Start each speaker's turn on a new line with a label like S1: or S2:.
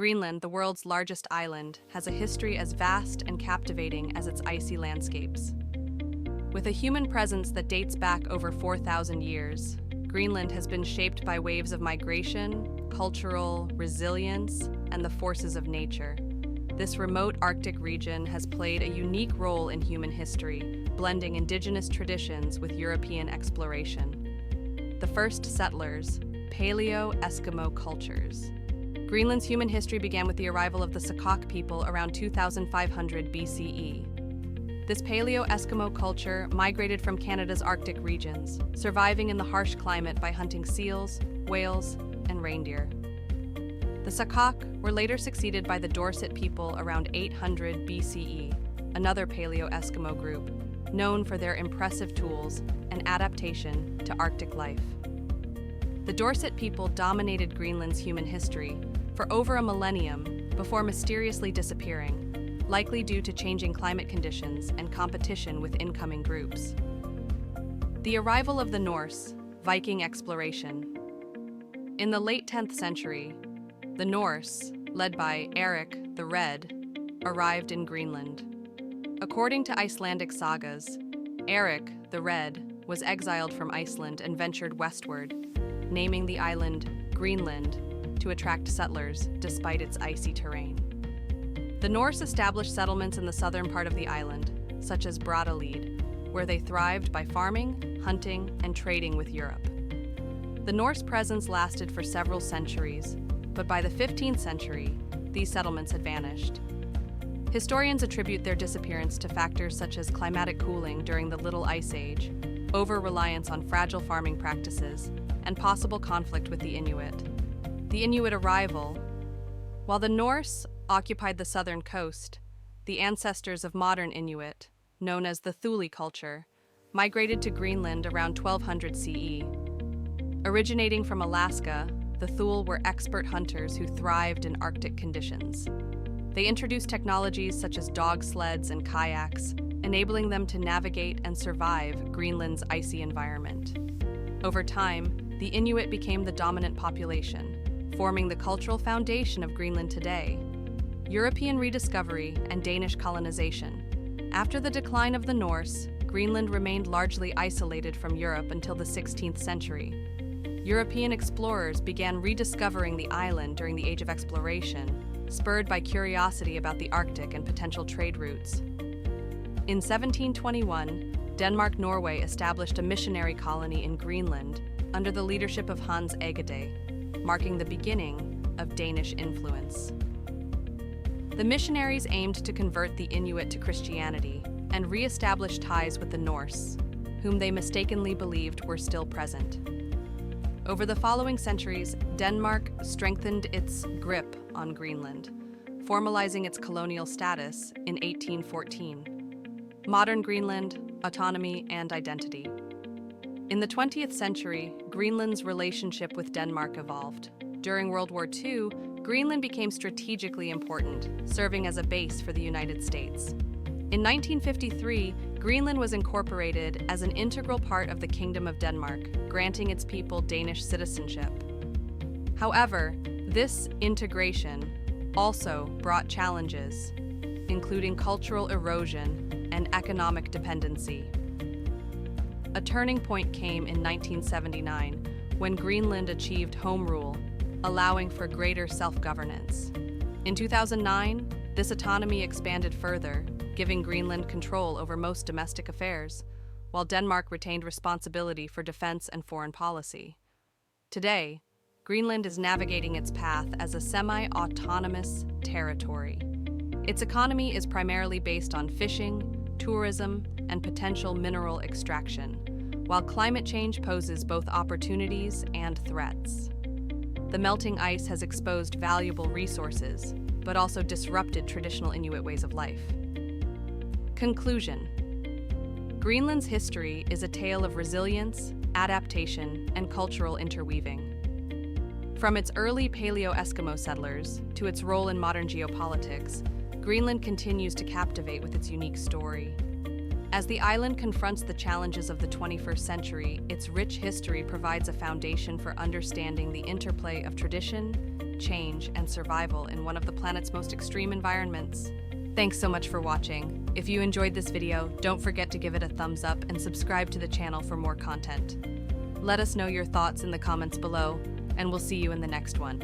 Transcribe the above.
S1: Greenland, the world's largest island, has a history as vast and captivating as its icy landscapes. With a human presence that dates back over 4,000 years, Greenland has been shaped by waves of migration, cultural resilience, and the forces of nature. This remote Arctic region has played a unique role in human history, blending indigenous traditions with European exploration. The first settlers, Paleo-Eskimo cultures. Greenland's human history began with the arrival of the Sakak people around 2500 BCE. This Paleo-Eskimo culture migrated from Canada's Arctic regions, surviving in the harsh climate by hunting seals, whales, and reindeer. The Sakak were later succeeded by the Dorset people around 800 BCE, another Paleo-Eskimo group, known for their impressive tools and adaptation to Arctic life. The Dorset people dominated Greenland's human history for over a millennium before mysteriously disappearing, likely due to changing climate conditions and competition with incoming groups. The arrival of the Norse, Viking exploration. In the late 10th century, the Norse, led by Eric the Red, arrived in Greenland. According to Icelandic sagas, Eric the Red was exiled from Iceland and ventured westward, naming the island Greenland to attract settlers despite its icy terrain. The Norse established settlements in the southern part of the island, such as Brattahlid, where they thrived by farming, hunting, and trading with Europe. The Norse presence lasted for several centuries, but by the 15th century, these settlements had vanished. Historians attribute their disappearance to factors such as climatic cooling during the Little Ice Age, over-reliance on fragile farming practices, and possible conflict with the Inuit. The Inuit arrival. While the Norse occupied the southern coast, the ancestors of modern Inuit, known as the Thule culture, migrated to Greenland around 1200 CE. Originating from Alaska, the Thule were expert hunters who thrived in Arctic conditions. They introduced technologies such as dog sleds and kayaks, enabling them to navigate and survive Greenland's icy environment. Over time, the Inuit became the dominant population, forming the cultural foundation of Greenland today. European rediscovery and Danish colonization. After the decline of the Norse, Greenland remained largely isolated from Europe until the 16th century. European explorers began rediscovering the island during the Age of Exploration, spurred by curiosity about the Arctic and potential trade routes. In 1721, Denmark-Norway established a missionary colony in Greenland under the leadership of Hans Egede, marking the beginning of Danish influence. The missionaries aimed to convert the Inuit to Christianity and re-establish ties with the Norse, whom they mistakenly believed were still present. Over the following centuries, Denmark strengthened its grip on Greenland, formalizing its colonial status in 1814. Modern Greenland, autonomy, and identity. In the 20th century, Greenland's relationship with Denmark evolved. During World War II, Greenland became strategically important, serving as a base for the United States. In 1953, Greenland was incorporated as an integral part of the Kingdom of Denmark, granting its people Danish citizenship. However, this integration also brought challenges, including cultural erosion and economic dependency. A turning point came in 1979 when Greenland achieved home rule, allowing for greater self-governance. In 2009, this autonomy expanded further, giving Greenland control over most domestic affairs, while Denmark retained responsibility for defense and foreign policy. Today, Greenland is navigating its path as a semi-autonomous territory. Its economy is primarily based on fishing, tourism, and potential mineral extraction, while climate change poses both opportunities and threats. The melting ice has exposed valuable resources, but also disrupted traditional Inuit ways of life. Conclusion. Greenland's history is a tale of resilience, adaptation, and cultural interweaving. From its early Paleo-Eskimo settlers to its role in modern geopolitics, Greenland continues to captivate with its unique story. As the island confronts the challenges of the 21st century, its rich history provides a foundation for understanding the interplay of tradition, change, and survival in one of the planet's most extreme environments. Thanks so much for watching. If you enjoyed this video, don't forget to give it a thumbs up and subscribe to the channel for more content. Let us know your thoughts in the comments below, and we'll see you in the next one.